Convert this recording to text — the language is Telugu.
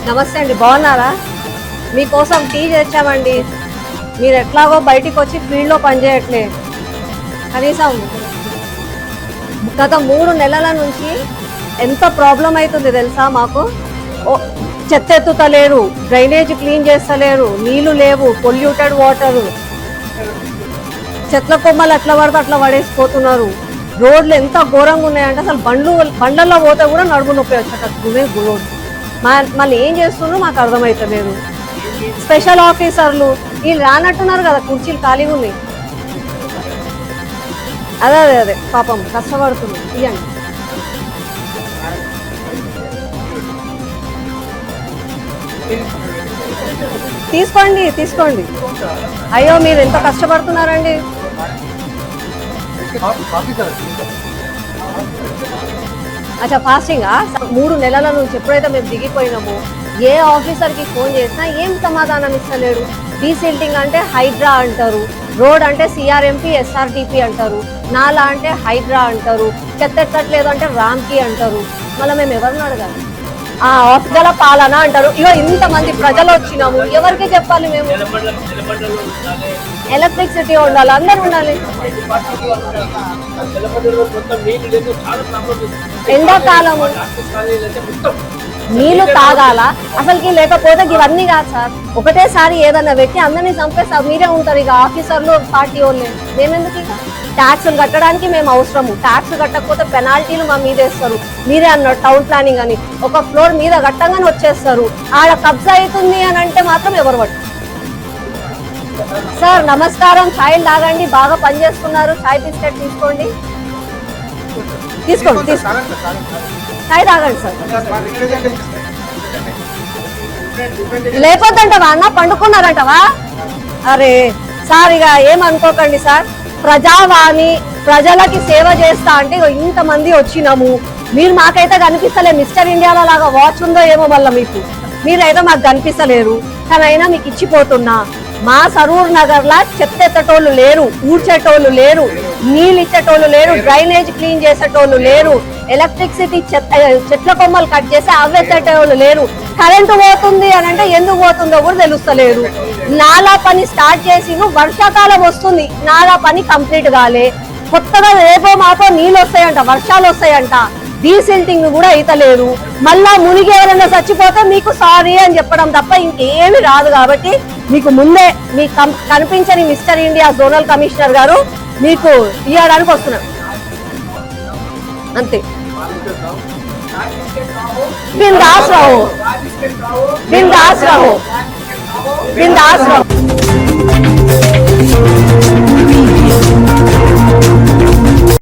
నమస్తే అండి, బాగున్నారా? మీకోసం టీ తెచ్చామండి. మీరు ఎట్లాగో బయటికి వచ్చి ఫీల్డ్లో పనిచేయట్లే. కనీసం గత 3 నెలల నుంచి ఎంత ప్రాబ్లం అవుతుంది తెలుసా మాకు. చెత్త ఎత్తుతలేరు, డ్రైనేజ్ క్లీన్ చేస్తలేరు, నీళ్లు లేవు, పొల్యూటెడ్ వాటరు, చెట్ల కొమ్మలు అట్లా పడితే అట్లా పడేసిపోతున్నారు. రోడ్లు ఎంత ఘోరంగా ఉన్నాయంటే అసలు బండ్లలో పోతే కూడా నడుము నొప్పి వచ్చేటట్టున్నాయి రోడ్డు. మళ్ళీ ఏం చేస్తున్నారో మాకు అర్థమవుతలేదు. స్పెషల్ ఆఫీసర్లు వీళ్ళు రానట్టున్నారు కదా, కుర్చీలు ఖాళీగా ఉన్నాయి. అదే అదే అదే పాపం కష్టపడుతుంది. ఇవ్వండి. తీసుకోండి తీసుకోండి. అయ్యో మీరు ఎంత కష్టపడుతున్నారండి. అచ్చా ఫాస్టింగా 3 నెలల నుంచి ఎప్పుడైతే మేము దిగిపోయినామో ఏ ఆఫీసర్కి ఫోన్ చేసినా ఏం సమాధానం ఇస్తలేడు. డీసిల్టింగ్ అంటే హైడ్రా అంటారు, రోడ్ అంటే సిఆర్ఎంపీ ఎస్ఆర్టీపీ అంటారు, నాలా అంటే హైడ్రా అంటారు, చెత్త ఎత్తట్లేదు అంటే రామ్కి అంటారు. మళ్ళీ మేము ఎవరిని అడగాలి? ఆ ఆఫీసర్ల పాలన అంటారు. ఇగో ఇంతమంది ప్రజలు వచ్చినాము, ఎవరికి చెప్పాలి? మేము ఎలక్ట్రిసిటీ ఉండాలి, అందరు ఉండాలి. ఎండాకాలము నీళ్లు తాగాల అసలుకి, లేకపోతే ఇవన్నీ కాదు సార్. ఒకటేసారి ఏదన్నా పెట్టి అందరినీ చంపేస్తారు. మీరే ఉంటారు ఇక ఆఫీసర్లు, పార్టీ వాళ్ళే. మేమెందుకు ఇక ట్యాక్సులు కట్టడానికి మేము అవసరము. ట్యాక్స్ కట్టకపోతే పెనాల్టీలు మా మీద వేస్తారు. మీరే అన్నారు టౌన్ ప్లానింగ్ అని, ఒక ఫ్లోర్ మీద కట్టంగానే వచ్చేస్తారు. ఆడ కబ్జా అవుతుంది అని అంటే మాత్రం ఎవరు పట్టు. సార్ నమస్కారం, ఛాయ్ తాగండి, బాగా పనిచేస్తున్నారు. ఛాయ్ బిస్కెట్ తీసుకోండి, తీసుకోండి ఛాయ్ తాగండి సార్. లేకపోద్దంటవా అన్న, పండుకున్నారంటవా? అరే సార్ ఇక ఏమనుకోకండి సార్. ప్రజావాణి ప్రజలకి సేవ చేస్తా అంటే ఇంతమంది వచ్చినాము, మీరు మాకైతే కనిపిస్తలే. మిస్టర్ ఇండియాలో లాగా వాచ్ ఉందో ఏమో మళ్ళీ మీకు, మీరైతే మాకు కనిపిస్తలేరు. కానీ అయినా మీకు ఇచ్చిపోతున్నా. మా సరూర్ నగర్ లా చెత్త ఎత్తటోళ్ళు లేరు, ఊడ్చేటోళ్ళు లేరు, నీళ్ళు ఇచ్చేటోళ్ళు లేరు, డ్రైనేజ్ క్లీన్ చేసేటోళ్ళు లేరు, ఎలక్ట్రిసిటీ చెట్ల కొమ్మలు కట్ చేసి అవ్వెత్తేటోళ్ళు లేరు. కరెంటు పోతుంది అని అంటే ఎందుకు పోతుందో కూడా తెలుస్తలేదు. నాలా పని స్టార్ట్ చేసి వర్షాకాలం వస్తుంది, నాలా పని కంప్లీట్ కాలే. కొత్తగా రేపో మాపో నీళ్ళు వస్తాయంట, వర్షాలు వస్తాయంట, డీసిల్టింగ్ కూడా అయితలేదు. మళ్ళా మునిగి ఎవరైనా చచ్చిపోతే మీకు సారీ అని చెప్పడం తప్ప ఇంకేమి రాదు. కాబట్టి మీకు ముందే మీకు కనిపించని మిస్టర్ ఇండియా జోనల్ కమిషనర్ గారు మీకు ఇవ్వడానికి వస్తున్నారు అంతే. బిందాస్ రహో, బిందాస్ రహో, బిందాస్ రహో.